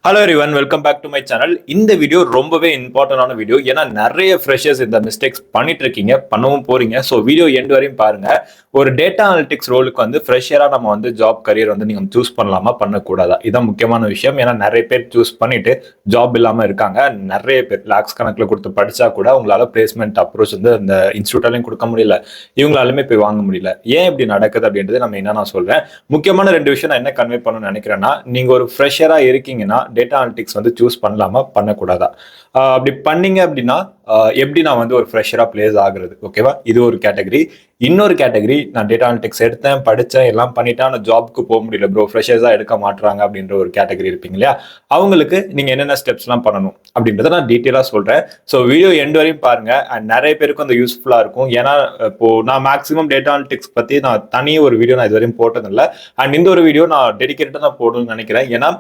Hello everyone, welcome back to my channel. இந்த video ரொம்பவே இம்பார்ட்டன்டான வீடியோ. ஏன்னா நிறைய ஃப்ரெஷர்ஸ் இந்த மிஸ்டேக்ஸ் பண்ணிட்டு இருக்கீங்க, பண்ணவும் போறீங்க. ஸோ வீடியோ எண்ட் வரையும் பாருங்க. ஒரு டேட்டா அனலிட்டிக்ஸ் ரோலுக்கு வந்து ஃப்ரெஷரா நம்ம வந்து ஜாப் கரியர் வந்து நீங்க சூஸ் பண்ணலாமா பண்ணக்கூடாதா, இதான் முக்கியமான விஷயம். ஏன்னா நிறைய பேர் சூஸ் பண்ணிட்டு ஜாப் இல்லாம இருக்காங்க. நிறைய பேர் லாக்ஸ் கணக்கில் கொடுத்து படிச்சா கூட உங்களால பிளேஸ்மெண்ட் அப்ரோச் வந்து அந்த இன்ஸ்டியூட்டாலையும் கொடுக்க முடியல, இவங்களாலுமே போய் வாங்க முடியல. ஏன் இப்படி நடக்குது அப்படின்றது நம்ம என்ன நான் சொல்றேன். முக்கியமான ரெண்டு விஷயம் நான் என்ன கன்வே பண்ணணும்னு நினைக்கிறேன்னா, நீங்க ஒரு ஃப்ரெஷரா இருக்கீங்கன்னா டேட்டா அனலிட்டிக்ஸ் வந்து சூஸ் பண்ணலாமா பண்ணக்கூடாதா, அப்படி பண்ணீங்க அப்படின்னா எப்படி நான் வந்து ஒரு ஃப்ரெஷரா பிளேஸ் ஆகுறது, ஓகேவா? இது ஒரு கேட்டகரி. இன்னொரு கேட்டகரி, நான் டேட்டா அனலிட்டிக்ஸ் எடுத்தேன், படித்தேன், எல்லாம் பண்ணிட்டேன், ஆனால் ஜாப்க்கு போக முடியல ப்ரோ, ஃப்ரெஷர்ஸாக எடுக்க மாட்டுறாங்க அப்படின்ற ஒரு கேட்டகரி இருப்பீங்க இல்லையா? அவங்களுக்கு நீங்கள் என்னென்ன ஸ்டெப்ஸ்லாம் பண்ணணும் அப்படின்றத நான் டீட்டெயிலாக சொல்கிறேன். ஸோ வீடியோ எண்ட் வரையும் பாருங்க. அண்ட் நிறைய பேருக்கும் அந்த யூஸ்ஃபுல்லாக இருக்கும். ஏன்னா இப்போ நான் மேக்ஸிமம் டேட்டா அனலிட்டிக்ஸ் பற்றி நான் தனியாக ஒரு வீடியோ நான் இது வரையும் போட்டதில்லை. அண்ட் இந்த ஒரு வீடியோ நான் டெடிகேட்டடாக நான் போடணும்னு நினைக்கிறேன். ஏன்னா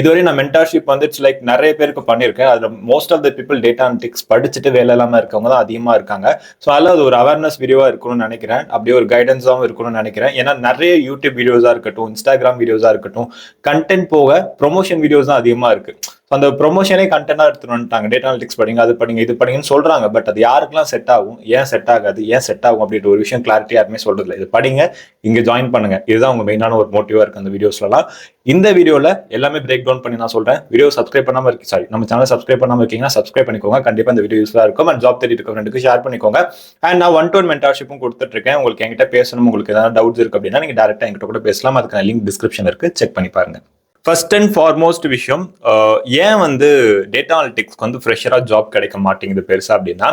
இதுவரை நான் மென்டார்ஷிப் வந்து இட்ஸ் லைக் நிறைய பேருக்கு பண்ணியிருக்கேன். அதுல most of the people data analytics படிச்சுட்டு வேலை இல்லாமல் இருக்கவங்க தான் அதிகமாக இருக்காங்க. ஸோ அதில் அது ஒரு அவேர்னஸ் வீடியோவா இருக்கணும்னு நினைக்கிறேன். அப்படியே ஒரு கைடன்ஸாகவும் இருக்கணும்னு நினைக்கிறேன். ஏன்னா நிறைய யூடியூப் வீடியோஸா இருக்கட்டும், இன்ஸ்டாகிராம் வீடியோஸா இருக்கட்டும், கண்டென்ட் போக ப்ரொமோஷன் வீடியோஸ் தான் அதிகமாக இருக்கு. அந்த ப்ரொமோஷனே கண்டென்ட்டாக எடுத்துட்டு வந்துட்டாங்க. டேட்டா அனலிட்டிக்ஸ் படிங்க, அது படிங்க, இது படிங்கன்னு சொல்றாங்க. பட் அது யாருக்கெல்லாம் செட் ஆகும், ஏன் செட் ஆகாது, ஏன் செட் ஆகும் அப்படின்ற ஒரு விஷயம் கிளாரிட்டி யாருமே சொல்றது இல்லை. இது படிங்க, இங்க ஜாயின் பண்ணுங்க, இதுதான் உங்க மெயினான ஒரு மோட்டிவா இருக்கு அந்த வீடியோஸ்லாம். இந்த வீடியோல எல்லாமே பிரேக் டவுன் பண்ணி நான் சொல்றேன். வீடியோ சப்ஸ்கிரைப் பண்ணாம இருக்கு, சாரி நம்ம சேனல் சப்ஸ்கிரைப் பண்ணாம இருக்கீங்கன்னா சப்ஸ்கிரைப் பண்ணிக்கோங்க. கண்டிப்பா இந்த வீடியோ யூஸ்ஃபுல்லா இருக்கும். அண்ட் ஜாப் தேடிட்டு இருக்க ஃப்ரெண்டுக்கு ஷேர் பண்ணிக்கோங்க. அண்ட் நான் 1-to-1 மென்டார்ஷிப்பும் கொடுத்துட்டு இருக்கேன். உங்களுக்கு என்கிட்ட பேசணும், உங்களுக்கு ஏதாவது டவுட்ஸ் இருக்கு அப்படின்னா நீங்க டேரக்டா என்கிட்ட கூட பேசலாம். அதுக்கான லிங்க் டிஸ்கிரிப்ஷன் இருக்கு, செக் பண்ணி பாருங்க. ஃபர்ஸ்ட் அண்ட் ஃபார்மோஸ்ட் விஷயம், ஏன் வந்து டேட்டா அனலிட்டிக்ஸ்க்கு வந்து ஃப்ரெஷராக ஜாப் கிடைக்க மாட்டேங்குது பெருசா அப்படின்னா,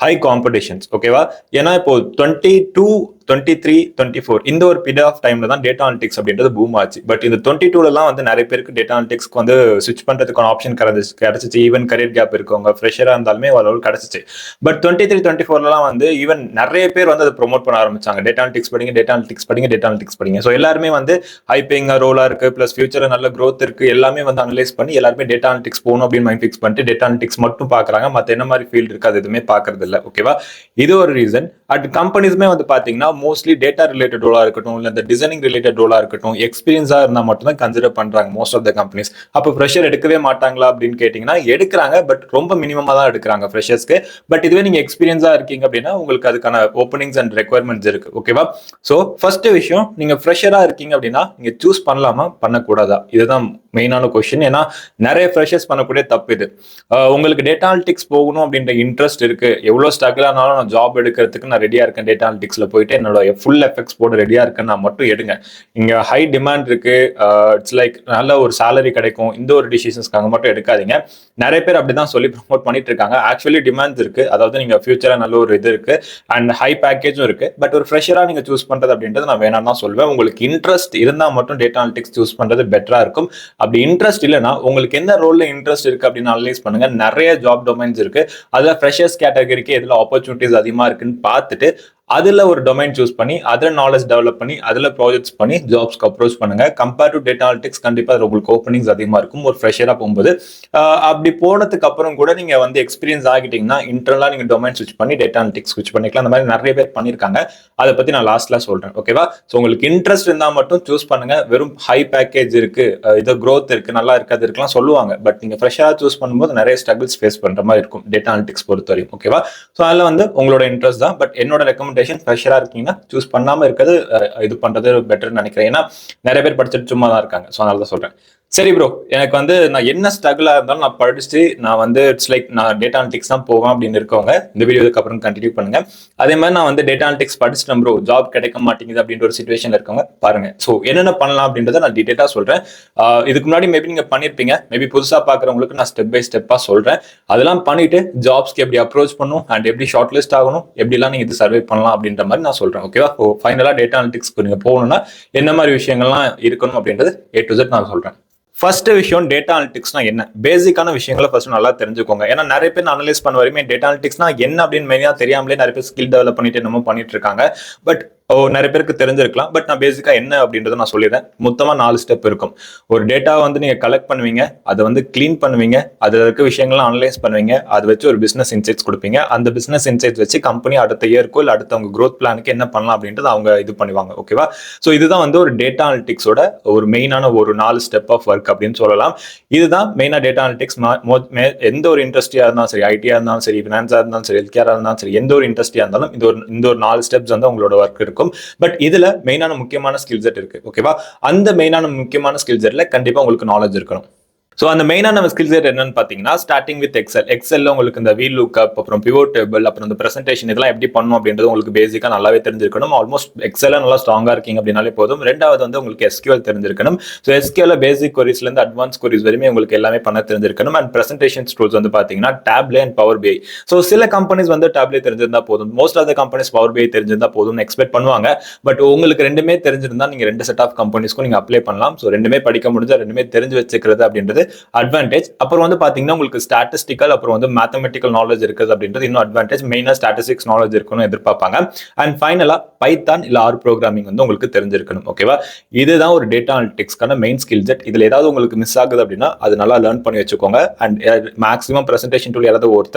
ஹை காம்படிஷன்ஸ், ஓகேவா? ஏன்னா இப்போ 22, 23, 24 இந்த ஒரு பீரியட் ஆஃப் டைம்ல தான் டேட்டா அனலிட்டிக்ஸ் அப்படின்றது பூம் ஆச்சு. பட் இந்த 22லாம் வந்து நிறைய பேருக்கு டேட்டா அனலிட்டிக்ஸ்க்கு வந்து ஸ்விட்ச் பண்றதுக்கான ஆப்ஷன் கிடைச்சிச்சு. ஈவன் கரியர் கேப் இருக்கவங்க ஃப்ரெஷரா இருந்தாலுமே ஓரளவு கிடைச்சிச்சு. பட் 23, 24லாம் வந்து ஈவன் நிறைய பேர் வந்து அதை ப்ரொமோட் பண்ண ஆரம்பிச்சாங்க. டேட்டா அனலிட்டிக்ஸ் படிங்க, டேட்டா அனலிட்டிக்ஸ் படிங்க, டேட்டா அனலிட்டிக்ஸ் படிங்க. ஸோ எல்லாருமே வந்து ஹை பேயிங் ரோலா இருக்கு, பிளஸ் ஃபியூச்சர் நல்ல growth இருக்கு, எல்லாமே வந்து அனலைஸ் பண்ணி எல்லாருமே டேட்டா அனலிட்டிக்ஸ் போகணும் அப்படின்னு மைண்ட் ஃபிக்ஸ் பண்ணிட்டு டேட்டா அனலிட்டிக்ஸ் மட்டும் பாக்குறாங்க. மற்ற என்ன மாதிரி ஃபீல்டு இருக்கு அது எதுவுமே பாக்குறது இல்லை, ஓகேவா? இது ஒரு ரீசன். அட் கம்பெனிஸ்மே வந்து பாத்தீங்கன்னா மோஸ்ட்லி டேட்டா ரிலேட்டட் ரோலா இருக்கட்டும், இல்ல இந்த டிசைனிங் ரிலேட்டட் ரோலா இருக்கட்டும், எக்ஸ்பீரியன்ஸா இருந்தா மட்டும் தான் கன்சிடர் பண்றாங்க மோஸ்ட் ஆஃப் த கம்பெனிஸ். அப்போ ஃப்ரெஷர் எடுக்கவே மாட்டாங்களா அப்படின்னு கேட்டீங்கன்னா எடுக்கிறாங்க, பட் ரொம்ப மினிமமா தான் எடுக்கிறாங்க ஃப்ரெஷர்ஸ்க்கு. பட் இதுவே நீங்க எக்ஸ்பீரியன்ஸா இருக்கீங்க அப்படின்னா உங்களுக்கு அதுக்கான ஓப்பனிங்ஸ் அண்ட் ரெக்யர்மெண்ட்ஸ் இருக்கு, ஓகேவா? ஸோ ஃபர்ஸ்ட் விஷயம், நீங்க ஃப்ரெஷரா இருக்கீங்க அப்படின்னா நீங்க சூஸ் பண்ணலாமா பண்ணக்கூடாதா, இதுதான் மெயினான கொஸ்டின். ஏன்னா நிறைய ஃப்ரெஷர்ஸ் பண்ணக்கூடிய தப்பு இது. உங்களுக்கு டேட்டா அனலிட்டிக்ஸ் போகணும் அப்படின்ற இன்ட்ரெஸ்ட் இருக்கு, எவ்வளவு ஸ்ட்ரகிள் ஆனாலும் நான் ஜாப் எடுக்கிறதுக்கு நான் ரெடியா இருக்கேன், டேட்டா அனலிட்டிக்ஸ்ல போயிட்டு என்னோட ஃபுல் எஃபெக்ட்ஸ் போட ரெடியா இருக்கேன், நான் மட்டும் எடுங்க. இங்க ஹை டிமாண்ட் இருக்கு, இட்ஸ் லைக் நல்ல ஒரு சேலரி கிடைக்கும், இந்த ஒரு டிசிஷன்ஸ்க்காக மட்டும் எடுக்காதீங்க. நிறைய பேர் அப்படிதான் சொல்லி ப்ரொமோட் பண்ணிட்டு இருக்காங்க. ஆக்சுவலி டிமாண்ட்ஸ் இருக்கு, அதாவது நீங்க ஃபியூச்சரா நல்ல ஒரு இது இருக்கு அண்ட் ஹை பேக்கேஜும் இருக்கு. பட் ஒரு ஃப்ரெஷரா நீங்க சூஸ் பண்றது அப்படின்றது நான் வேணாம் தான் சொல்வேன். உங்களுக்கு இன்ட்ரெஸ்ட் இருந்தா மட்டும் டேட்டா அனலிட்டிக்ஸ் சூஸ் பண்றது பெட்டரா இருக்கும். அப்படி இன்ட்ரெஸ்ட் இல்லைன்னா உங்களுக்கு எந்த ரோல்ல இன்ட்ரெஸ்ட் இருக்கு அப்படின்னு அனலைஸ் பண்ணுங்க. நிறைய ஜாப் டொமைன்ஸ் இருக்கு, அதுல ஃப்ரெஷர்ஸ் கேட்டகரிக்கு எதுல ஆப்பர்ச்சுனிட்டிஸ் அதிகமா இருக்குன்னு பார்த்துட்டு அதுல ஒரு டொமைன் சூஸ் பண்ணி அதுல நாலேஜ் டெவலப் பண்ணி அதுல ப்ராஜெக்ட்ஸ் பண்ணி ஜாப்ஸ்க்கு அப்ரோச் பண்ணுங்க. கம்பேர் டு டேட்டா அனலிட்டிக்ஸ் கண்டிப்பா உங்களுக்கு ஓப்பனிங்ஸ் அதிகமா இருக்கும் ஒரு ஃப்ரெஷரா போகும்போது. அப்படி போனதுக்கு அப்புறம் கூட நீங்க வந்து எக்ஸ்பீரியன்ஸ் ஆகிட்டீங்கன்னா இன்டர்னலா நீங்க டொமைன் ஸ்விட்ச் பண்ணி டேட்டா அனலிட்டிக்ஸ் ஸ்விட்ச் பண்ணிக்கலாம். அந்த மாதிரி நிறைய பேர் பண்ணிருக்காங்க. அதை பத்தி நான் லாஸ்ட்ல சொல்றேன், ஓகேவா? ஸோ உங்களுக்கு இன்ட்ரெஸ்ட் இருந்தா மட்டும் சூஸ் பண்ணுங்க. வெறும் ஹை பேக்கேஜ் இருக்கு, இது growth இருக்கு, நல்லா இருக்கு, அது இருக்கலாம் சொல்லுவாங்க. பட் நீங்க ஃப்ரெஷரா சூஸ் பண்ணும்போது நிறைய ஸ்ட்ரகிள்ஸ் ஃபேஸ் பண்ற மாதிரி இருக்கும் டேட்டா அனலிட்டிக்ஸ் பொறுத்த வரைக்கும், ஓகேவா? ஸோ அதில் வந்து உங்களோட இன்ட்ரெஸ்ட் தான். பட் என்னோட ரெக்கமெண்டேஷன் ஃப்ரெஷரா இருக்கீங்கன்னா சூஸ் பண்ணாம இருக்கிறது இது பண்றது பெட்டர்னு நினைக்கிறேன். ஏன்னா நிறைய பேர் படிச்சுட்டு சும்மா தான் இருக்காங்க. ஸோ அதனால தான் சொல்றேன். சரி ப்ரோ, எனக்கு வந்து நான் என்ன ஸ்ட்ரகிளா இருந்தாலும் நான் படிச்சு நான் வந்து இட்ஸ் லைக் நான் டேட்டா அனலிட்டிக்ஸ் தான் போவேன் அப்படின்னு இருக்கவங்க இந்த வீடியோ அப்புறம் கண்டினியூ பண்ணுங்க. அதே மாதிரி நான் வந்து டேட்டா அனலிட்டிக்ஸ் படிச்சிட்டேன் ப்ரோ, ஜாப் கிடைக்க மாட்டேங்குது அப்படின்ற ஒரு சிச்சுவேஷன்ல இருக்கவங்க பாருங்க. ஸோ என்னென்ன பண்ணலாம் அப்படின்றத நான் டீடைலா சொல்றேன். இதுக்கு முன்னாடி மேபி நீங்க பண்ணிருப்பீங்க, மேபி புதுசா பாக்குறவங்களுக்கு நான் ஸ்டெப் பை ஸ்டெப்பா சொல்றேன். அதெல்லாம் பண்ணிட்டு ஜாப்ஸ்க்கு எப்படி அப்ரோச் பண்ணும் அண்ட் எப்படி ஷார்ட் லிஸ்ட் ஆகணும், எப்படிலாம் நீங்க இது சர்வே பண்ணலாம் அப்படின்ற மாதிரி நான் சொல்றேன், ஓகேவா? ஃபைனலா டேட்டா அனலிட்டிக்ஸ்க்கு நீங்க போகணும்னா என்ன மாதிரி விஷயங்கள்லாம் இருக்கணும் அப்படின்றது A to Z நான் சொல்றேன். ஃபர்ஸ்ட் விஷயம், டேட்டா அனலிட்டிக்ஸ்னா என்ன, பேசிக்கான விஷயங்களை ஃபர்ஸ்ட் நல்லா தெரிஞ்சுக்கோங்க. ஏன்னா நிறைய பேர் அனலைஸ் பண்ண வரையுமே டேட்டா அனலிட்டிக்ஸ்னா என்ன அப்படின்னு மெயினா தெரியாமலே நிறைய பேர் ஸ்கில் டெவலப் பண்ணிட்டு என்னமோ பண்ணிட்டு இருக்காங்க. பட் நிறைய பேருக்கு தெரிஞ்சிருக்கலாம். பட் நான் பேசிக்கா என்ன அப்படின்றத நான் சொல்லிடுறேன். மொத்தமா 4 ஸ்டெப் இருக்கும். ஒரு டேட்டாவை வந்து நீங்க கலெக்ட் பண்ணுவீங்க, அதை வந்து கிளீன் பண்ணுவீங்க, அதுல இருக்க விஷயங்கள்லாம் அனலைஸ் பண்ணுவீங்க, அதை வச்சு ஒரு பிசினஸ் இன்சைட்ஸ் கொடுப்பீங்க. அந்த பிசினஸ் இன்சைட்ஸ் வச்சு கம்பெனி அடுத்த இயர்க்கோ இல்ல அடுத்த உங்க growth பிளானுக்கு என்ன பண்ணலாம் அப்படின்றது அவங்க இது பண்ணுவாங்க. ஓகேவா? ஸோ இதுதான் வந்து ஒரு டேட்டா அனலிட்டிக்ஸோட ஒரு மெயினான ஒரு 4 ஸ்டெப் ஆஃப் ஒர்க் அப்படின்னு சொல்லலாம். இதுதான் மெயினா டேட்டா அனலிட்டிக்ஸ். எந்த ஒரு இண்டஸ்ட்ரியா இருந்தாலும் சரி, ஐடியா இருந்தாலும் சரி, பினான்ஸா இருந்தாலும் சரி, ஹெல்த் கேரா இருந்தாலும் சரி, எந்த ஒரு இண்டஸ்ட்ரியா இருந்தாலும் இந்த ஒரு 4 ஸ்டெப்ஸ் வந்து உங்களோட ஒர்க் இருக்கும். பட் இதுல மெயினான முக்கியமான ஸ்கில் செட் இருக்கு. ஓகேவா? அந்த மெயினான முக்கியமான ஸ்கில் செட்ல கண்டிப்பா உங்களுக்கு நாலேஜ் இருக்கணும். ஸோ அந்த மெயினான நம்ம ஸ்கில் செட் என்னன்னு பார்த்தீங்கன்னா, ஸ்டார்டிங் வித் எக்ஸெல்ல உங்களுக்கு இந்த வீல் லுக்அப், அப்புறம் பிவோட் டேபிள், அப்புறம் இந்த பிரசன்டேஷன் இதெல்லாம் எப்படி பண்ணணும் அப்படின்றது உங்களுக்கு பேசிக்கா நல்லாவே தெரிஞ்சிருக்கணும். ஆல்மோஸ்ட் எக்ஸெல்ல நல்லா ஸ்ட்ராங்கா இருக்கீங்க அப்படின்னாலே போதும். ரெண்டாவது வந்து உங்களுக்கு எஸ்கியூஎல் தெரிஞ்சிருக்கணும். ஸோ எஸ்கியூஎல்ல பேசிக் கொரிஸ்ல இருந்து அட்வான்ஸ் கொரிஸ் வரையுமே உங்களுக்கு எல்லாமே பண்ண தெரிஞ்சிருக்கணும். அண்ட் பிரசன்டேஷன் டூல்ஸ் வந்து பார்த்தீங்கன்னா Tableau and Power BI. So சில கம்பெனிஸ் வந்து டேப்லே தெரிஞ்சிருந்தா போதும், most of the companies Power BI தெரிஞ்சிருந்தா போதும்னு எக்ஸ்பெக்ட் பண்ணுவாங்க. பட் உங்களுக்கு ரெண்டுமே தெரிஞ்சிருந்தா நீங்க ரெண்டு செட் ஆஃப் கம்பெனிஸ்க்கும் நீங்க அப்ளை பண்ணலாம். ஸோ ரெண்டுமே படிக்க முடிஞ்சா ரெண்டுமே தெரிஞ்சு வச்சுக்கிறது அப்படின்றது அட்வான்டேஜ். அப்புறம் வந்து பாத்தீங்கன்னா உங்களுக்கு ஸ்டாட்டிஸ்டிக்கல் அப்புறம் வந்து மேத்தமெட்டிக்கல் நாலேஜ் இருக்குது அப்படின்றது இன்னும் அட்வான்டேஜ். மெயினா ஸ்டாட்டிஸ்டிக்ஸ் நாலேஜ் இருக்கணும் எதிர்பார்ப்பாங்க. அண்ட் ஃபைனலா பைத்தான் இல்ல ஆர் ப்ரோக்ராமிங் வந்து உங்களுக்கு தெரிஞ்சிருக்கணும். ஓகேவா? இதுதான் ஒரு டேட்டா அனலிட்டிக்ஸ்க்கான மெயின் ஸ்கில் செட். இதுல ஏதாவது உங்களுக்கு மிஸ் ஆகுது அப்படின்னா அது நல்லா லேர்ன் பண்ணி வச்சுக்கோங்க. அண்ட் மேக்ஸிமம் பிரசன்டேஷன் டூல் யாராவது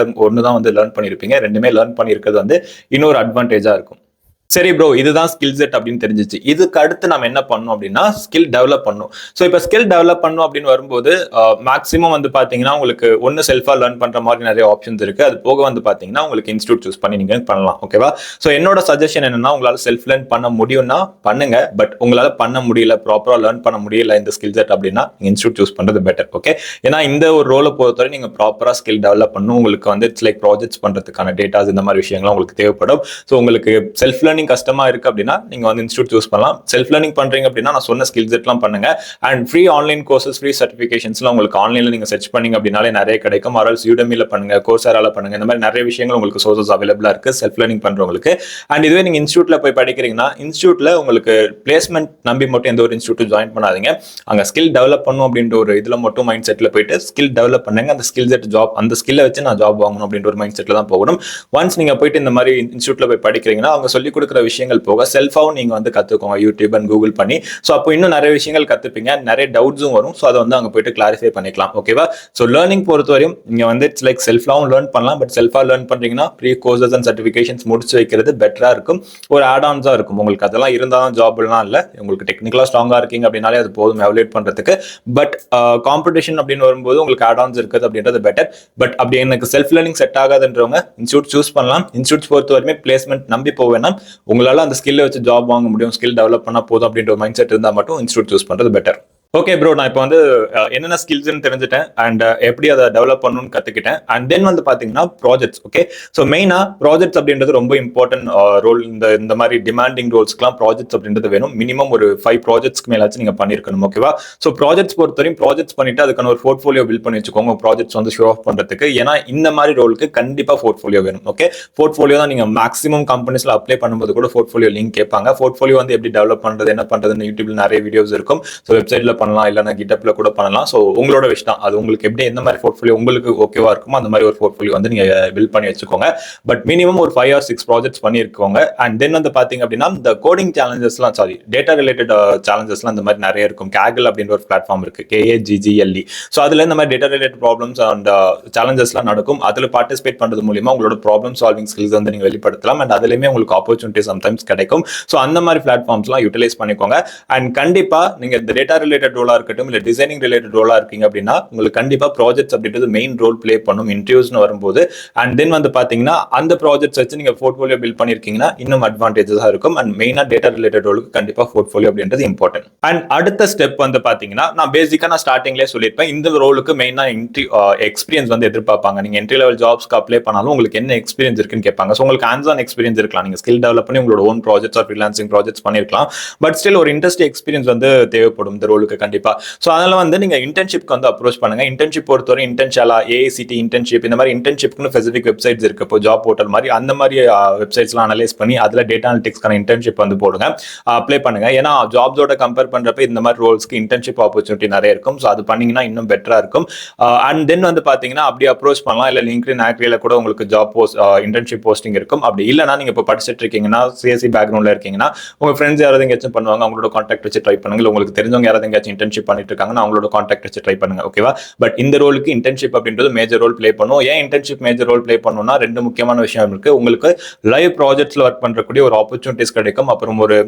ஒன்னு தான் வந்து லேர்ன் பண்ணிருப்பீங்க. ரெண்டுமே லேர்ன் பண்ணிருக்கிறது வந்து இன்னொரு அட்வான்டேஜா இருக்கும். சரி ப்ரோ, இதுதான் ஸ்கில் செட் அப்படின்னு தெரிஞ்சிச்சு. இதுக்கு அடுத்து நம்ம என்ன பண்ணணும் அப்படின்னா ஸ்கில் டெவலப் பண்ணணும். ஸோ இப்போ ஸ்கில் டெவலப் பண்ணணும் அப்படின்னு வரும்போது மேக்ஸிமம் வந்து பார்த்தீங்கன்னா உங்களுக்கு ஒன்று செல்ஃபாக லேர்ன் பண்ணுற மாதிரி நிறைய ஆப்ஷன்ஸ் இருக்கு. அது போக வந்து பார்த்தீங்கன்னா உங்களுக்கு இன்ஸ்டியூட் சூஸ் பண்ணி நீங்கள் பண்ணலாம். ஓகேவா? ஸோ என்னோட சஜஷன் என்னன்னா, உங்களால் செல்ஃப் லேர்ன் பண்ண முடியும்னா பண்ணுங்க. பட் உங்களால் பண்ண முடியல, ப்ராப்பராக லேர்ன் பண்ண முடியல இந்த ஸ்கில் செட் அப்படின்னா இன்ஸ்டியூட் சூஸ் பண்ணுறது பெட்டர். ஓகே? ஏன்னா இந்த ஒரு ரோலை பொறுத்தவரை நீங்கள் ப்ராப்பராக ஸ்கில் டெவலப் பண்ணணும். உங்களுக்கு வந்து இட்ஸ் லைக் ப்ராஜெக்ட்ஸ் பண்ணுறதுக்கான டேட்டாஸ் இந்த மாதிரி விஷயங்கள்லாம் உங்களுக்கு தேவைப்படும். ஸோ உங்களுக்கு செல்ஃப் லேர்னிங் கஷ்டமா இருக்கு அப்படின்னா நீங்க வந்து இன்ஸ்டியூட் சூஸ் பண்ணலாம். செல்ஃப் லேர்னிங் பண்றீங்க அப்படின்னா நான் சொன்ன ஸ்கில் செட்லாம் பண்ணுங்க. And free online courses, free சர்டிஃபிகேஷன்ஸ்லாம் உங்களுக்கு ஆன்லைன்ல நீங்க சர்ச் பண்ணீங்க அப்படின்னாலே நிறைய கிடைக்கும். ஆர்எல்ஸ் யூடெமில பண்ணுங்க, கோர்சரால பண்ணுங்க. இந்த மாதிரி நிறைய விஷயங்கள் உங்களுக்கு சோர்சஸ் அவைலபிளா இருக்கு செல்ஃப் லேர்னிங் பண்றவங்களுக்கு. அண்ட் இதுவே நீங்க இன்ஸ்டியூட்ல போய் படிக்கிறீங்கன்னா இன்ஸ்டியூட்ல உங்களுக்கு பிளேஸ்மெண்ட் நம்பி மட்டும் எந்த ஒரு இன்ஸ்டியூட்டும் ஜாயின் பண்ணாதீங்க. அங்க ஸ்கில் டெவலப் பண்ணும் அப்படின்ற ஒரு இதுல மட்டும் மைண்ட் செட்ல போயிட்டு ஸ்கில் டெவலப் பண்ணுங்க. அந்த ஸ்கில் செட் ஜாப், அந்த ஸ்கில்லை வச்சு நான் ஜாப் வாங்கணும் அப்படின்ற ஒரு மைண்ட் செட்ல தான் போகணும். ஒன்ஸ் நீங்க போயிட்டு இந்த மாதிரி இன்ஸ்டியூட்ல போய் படிக்கிறீங்கன்னா அவங்க சொல்லிக் கொடுக்குற விஷயங்கள் போக செல்ஃபாவும் நீங்க வந்து கத்துக்கோங்க யூடியூப் அண்ட் கூகுள் பண்ணி. ஸோ அப்போ இன்னும் நிறைய விஷயங்கள் கத்துப்பீங்க, நிறைய டவுட்ஸும் வரும். ஸோ அதை வந்து அங்க போயிட்டு கிளாரிஃபை பண்ணிக்கலாம். ஓகேவா? ஸோ லேர்னிங் பொறுத்தவரையும் நீங்க வந்து இட்ஸ் லைக் செல்ஃபாவும் லேர்ன் பண்ணலாம். பட் செல்ஃபா லேர்ன் பண்றீங்கன்னா ப்ரீ கோர்சஸ் அண்ட் சர்டிஃபிகேஷன்ஸ் முடிச்சு வைக்கிறது பெட்டரா இருக்கும். ஒரு ஆட் ஆன்ஸா இருக்கும். உங்களுக்கு அதெல்லாம் இருந்தாலும் ஜாப்லாம் இல்லை. உங்களுக்கு டெக்னிக்கலா ஸ்ட்ராங்கா இருக்கீங்க அப்படின்னாலே அது போதும் எவலுவேட் பண்றதுக்கு. பட் காம்படிஷன் அப்படின்னு வரும்போது உங்களுக்கு ஆட் ஆன்ஸ் இருக்குது அப்படின்றது பெட்டர். பட் அப்படி எனக்கு செல்ஃப் லேர்னிங் செட் ஆகாதுன்றவங்க இன்ஸ்டியூட் சூஸ் பண்ணலாம். இன்ஸ்டியூட் பொறுத்தவரையுமே பிளேஸ்மெண்ட் நம்பி போவேன்னா உங்களால அந்த ஸ்கில்லை வச்சு ஜாப் வாங்க முடியும், ஸ்கில் டெவலப் பண்ணா போதும் அப்படின்ற ஒரு மைண்ட் செட் இருந்தா மட்டும் இன்ஸ்டியூட் சூஸ் பண்றது பெட்டர். ஓகே ப்ரோ, நான் இப்போ வந்து என்னென்ன ஸ்கில்ஸ்ன்னு தெரிஞ்சுட்டேன் அண்ட் எப்படி அதை டெவலப் பண்ணணும்னு கத்துக்கிட்டேன். அண்ட் தென் வந்து பாத்தீங்கன்னா ப்ராஜெக்ட்ஸ். ஓகே, ஸோ மெயினா ப்ராஜெக்ட்ஸ் அப்படின்றது ரொம்ப இம்பார்ட்டன்ட் ரோல். இந்த மாதிரி டிமாண்டிங் ரோல்ஸ்க்குலாம் ப்ராஜெக்ட்ஸ் அப்படின்றது வேணும். மினிமம் ஒரு 5 ப்ராஜெக்ட்ஸ்க்கு மேலாச்சும் நீங்க பண்ணிருக்கணும். ஓகேவா? ஸோ ப்ராஜெக்ட்ஸ் பொறுத்தவரையும் ப்ராஜெக்ட்ஸ் பண்ணிட்டு அதுக்கான ஒரு போர்ட்ஃபோலியோ பில்ட் பண்ணி வச்சுக்கோங்க. ப்ராஜெக்ட்ஸ் வந்து ஷோ ஆஃப் பண்றதுக்கு. ஏன்னா இந்த மாதிரி ரோலுக்கு கண்டிப்பா போர்ட்ஃபோலியோ வேணும். ஓகே, போர்ட்ஃபோலியோ தான் நீங்க மேக்ஸிமம் கம்பெனிஸ்ல அப்ளை பண்ணும்போது கூட போர்ட்ஃபோலியோ லிங்க் கேட்பாங்க. போர்ட்ஃபோலியோ வந்து எப்படி டெவலப் பண்றது, என்ன பண்றதுன்னு யூடியூப்ல நிறைய வீடியோஸ் இருக்கும். ஸோ வெப்சைட்ல பண்ணலாம், இல்லைன்னா கிட்டப்ல கூட பண்ணலாம். ஸோ உங்களோட விஷயம் தான் அது. உங்களுக்கு எப்படி எந்த மாதிரி போர்ட்ஃபோலியோ உங்களுக்கு ஓகேவா இருக்குமோ அந்த மாதிரி ஒரு போர்ட்ஃபோலியோ வந்து நீங்க பில்ட் பண்ணி வச்சுக்கோங்க. பட் மினிமம் ஒரு 5 or 6 ப்ராஜெக்ட்ஸ் பண்ணிருக்கோங்க. அண்ட் தென் வந்து பாத்தீங்க அப்படின்னா இந்த கோடிங் சேலஞ்சஸ்லாம், டேட்டா ரிலேட்டட் சேலஞ்சஸ்லாம் இந்த மாதிரி நிறைய இருக்கும். கேகல் அப்படின்ற ஒரு பிளாட்ஃபார்ம் இருக்கு, KAGGLE. ஸோ அதுல இந்த மாதிரி டேட்டா ரிலேட்டட் ப்ராப்ளம்ஸ் அண்ட் சேலஞ்சஸ்லாம் நடக்கும். அதுல பார்ட்டிசிபேட் பண்றது மூலியமா உங்களோட ப்ராப்ளம் சால்விங் ஸ்கில்ஸ் வந்து நீங்க வெளிப்படுத்தலாம். அண்ட் அதுலயுமே உங்களுக்கு ஆப்பர்ச்சுனிட்டி சம்டைம்ஸ் கிடைக்கும். ஸோ அந்த மாதிரி பிளாட்ஃபார்ம்ஸ்லாம் யூட்டிலைஸ் பண்ணிக்கோங்க. அண்ட் கண்டிப்பா நீங்க இந்த டேட்டா ரிலேட்டட் ரோலா இருக்கட்டும் இல்ல டிசைனிங் ரிலேட்டட் ரோலா இருக்கீங்க அப்படின்னா உங்களுக்கு கண்டிப்பா ப்ராஜெக்ட்ஸ் அப்படின்றது மெயின் ரோல் பிளே பண்ணும் இன்டர்வியூஸ்னு வரும்போது. அண்ட் தென் வந்து பாத்தீங்கன்னா அந்த ப்ராஜெக்ட்ஸ் வச்சு நீங்க போர்ட்ஃபோலியோ பில்ட் பண்ணிருக்கீங்கன்னா இன்னும் அட்வான்டேஜஸா இருக்கும். அண்ட் மெயினா டேட்டா ரிலேட்டட் ரோலுக்கு கண்டிப்பா போர்ட்ஃபோலியோ அப்படின்றது இம்பார்ட்டன்ட். அண்ட் அடுத்த ஸ்டெப் வந்து பாத்தீங்கன்னா நான் பேசிக்கா ஸ்டார்டிங்லேயே சொல்லியிருப்பேன், இந்த ரோலுக்கு மெயினா எக்ஸ்பீரியன்ஸ் வந்து எதிர்பார்ப்பாங்க. நீங்க என்ட்ரி லெவல் ஜாப்ஸ்க்கு அப்ளை பண்ணாலும் உங்களுக்கு என்ன எக்ஸ்பீரியன்ஸ் இருக்குன்னு கேட்பாங்க. ஸோ உங்களுக்கு ஹேண்ட்ஸ் ஆன் எக்ஸ்பீரியன்ஸ் இருக்கலாம், நீங்க ஸ்கில் டெவலப் பண்ணி உங்களோட own projects or freelancing projects பண்ணிருக்கலாம். பட் ஸ்டில் ஒரு இண்டஸ்ட்ரி எக்ஸ்பீரியன்ஸ் வந்து தேவைப்படும் இந்த ரோலுக்கு கண்டிப்பா. ஸோ அதனால வந்து நீங்க இன்டர்ன்ஷிப்க்கு வந்து அப்ரோச் பண்ணுங்க. இன்டர்ன்ஷிப் பொறுத்தவரை இன்டர்ன்ஷாலா, ஏஐசிடி இன்டர்ன்ஷிப் இந்த மாதிரி இன்டர்ன்ஷிப்னு ஸ்பெசிஃபிக் வெப்சைட்ஸ் இருக்கு. இப்போ ஜாப் போர்ட்டல் மாதிரி அந்த மாதிரி வெப்சைட்ஸ்லாம் அனலைஸ் பண்ணி அதுல டேட்டா அனலிட்டிக்ஸ்க்கான இன்டர்ன்ஷிப் வந்து போடுங்க, அப்ளை பண்ணுங்க. ஏன்னா ஜாப்ஸோட கம்பேர் பண்றப்ப இந்த மாதிரி ரோல்ஸ்க்கு இன்டர்ன்ஷிப் ஆப்பர்ச்சுனிட்டி நிறைய இருக்கும். ஸோ அது பண்ணீங்கன்னா இன்னும் பெட்டரா இருக்கும். அண்ட் தென் வந்து பாத்தீங்கன்னா அப்படி அப்ரோச் பண்ணலாம். இல்ல லிங்க்டின், ஆக்ரில கூட உங்களுக்கு ஜாப் போஸ்ட் இன்டர்ன்ஷிப் போஸ்டிங் இருக்கும். அப்படி இல்லைன்னா நீங்க இப்போ படிச்சுட்டு இருக்கீங்கன்னா, சிஎஸ்சி பேக்ரவுண்ட்ல இருக்கீங்கன்னா, உங்க ஃப்ரெண்ட்ஸ் யாராவது எங்கேயாச்சும் பண்ணுவாங்க, அவங்களோட கான்டாக்ட் வச்சு ட்ரை பண்ணுங்க. உங்களுக்கு தெரிஞ்சவங்க யாராவது எங்கேயாச்சும் இன்டர்ன்ஷிப் பண்ணிட்டு இருக்காங்கன்னா அவங்களோட கான்டாக்ட் வச்சு ட்ரை பண்ணுங்க. ஓகேவா? பட் இந்த ரோலுக்கு இன்டர்ன்ஷிப் அப்படின்றது மேஜர் ரோல் பிளே பண்ணும். ஏன் இன்டர்ன்ஷிப் மேஜர் ரோல் பிளே பண்ணும்னா, ரெண்டு முக்கியமான விஷயம் இருக்கு. உங்களுக்கு லைவ் ப்ராஜெக்ட்ஸ்ல ஒர்க் பண்றக்கூடிய ஒரு ஆப்பர்ச்சுனிட்டிஸ் கிடைக்கும். அப்புறம் ஒரு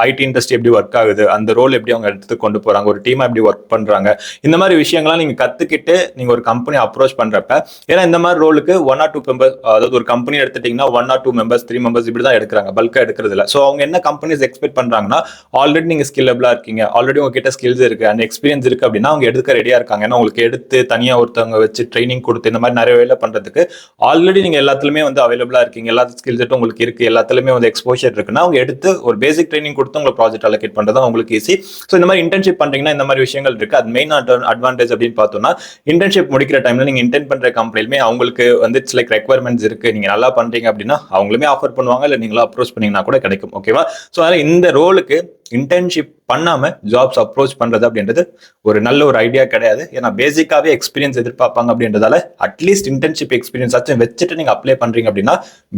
ஐடி இண்டஸ்ட்ரி எப்படி ஒர்க் ஆகுது, அந்த ரோல் எப்படி அவங்க எடுத்து கொண்டு போறாங்க, ஒரு டீமா எப்படி ஒர்க் பண்றாங்க, இந்த மாதிரி விஷயங்கள்லாம் நீங்க கத்துக்கிட்டு நீங்க ஒரு கம்பெனி அப்ரோச் பண்றப்ப, ஏன்னா இந்த மாதிரி ரோலுக்கு 1 or 2 மெம்பர்ஸ், அதாவது ஒரு கம்பெனி எடுத்துட்டீங்கன்னா 1 or 2 மெம்பர்ஸ், 3 மெம்பர்ஸ் இப்படி தான் எடுக்கிறாங்க, பல்கா எடுக்கிறது இல்ல. ஸோ அவங்க என்ன கம்பெனிஸ் எக்ஸ்பெக்ட் பண்றாங்கன்னா, ஆல்ரெடி நீங்க ஸ்கில்லபிளா இருக்கீங்க, ஆல்ரெடி உங்ககிட்ட ஸ்கில்ஸ் இருக்கு அண்ட் எக்ஸ்பீரியன்ஸ் இருக்கு அப்படின்னா அவங்க எடுக்க ரெடியா இருக்காங்க. ஏன்னா உங்களுக்கு எடுத்து தனியா ஒருத்தவங்க வச்சு ட்ரைனிங் கொடுத்து இந்த மாதிரி நிறைய வேலை பண்றதுக்கு ஆல்ரெடி நீங்க எல்லாத்துலயுமே வந்து அவைலபிளா இருக்கீங்க, எல்லா ஸ்கில் செட்டும் உங்களுக்கு இருக்கு, எல்லாத்துலயுமே வந்து எக்ஸ்போஷர் இருக்குன்னா அவங்க எடுத்து ஒரு பேசிக் ட்ரைனிங் கொடுத்து உங்களுக்கு ப்ராஜெக்ட் அலோகேட் பண்றது உங்களுக்கு ஈஸி. ஸோ இந்த மாதிரி இன்டர்ன்ஷிப் பண்றீங்கன்னா இந்த மாதிரி விஷயங்கள் இருக்கு. அது மெயின் அட்வான்டேஜ் அப்படின்னு பார்த்தோம்னா, இன்டர்ன்ஷிப் முடிக்கிற டைம்ல நீங்க இன்டர்ன் பண்ற கம்பெனிலுமே அவங்களுக்கு வந்து லைக் ரெக்வயர்மெண்ட்ஸ் இருக்கு, நீங்க நல்லா பண்றீங்க அப்படின்னா அவங்களுமே ஆஃபர் பண்ணுவாங்க, இல்ல நீங்களா அப்ரோச் பண்ணீங்கன்னா கூட கிடைக்கும். ஓகேவா? ஸோ அதனால இந்த ரோலுக்கு இன்டர்ன்ஷிப் பண்ணாம ஜாப்ஸ் அப்ரோச் பண்றது அப்படின்றது ஒரு நல்ல ஒரு ஐடியா கிடையாது. ஏன்னா பேசிக்காவே எக்ஸ்பீரியன்ஸ் எதிர்பார்ப்பாங்க அப்படின்றதால அட்லீஸ்ட் இன்டர்ன்ஷிப் எக்ஸ்பீரியன்ஸ் ஆச்சும் வச்சுட்டு நீங்க அப்ளை பண்றீங்க அப்படின்னா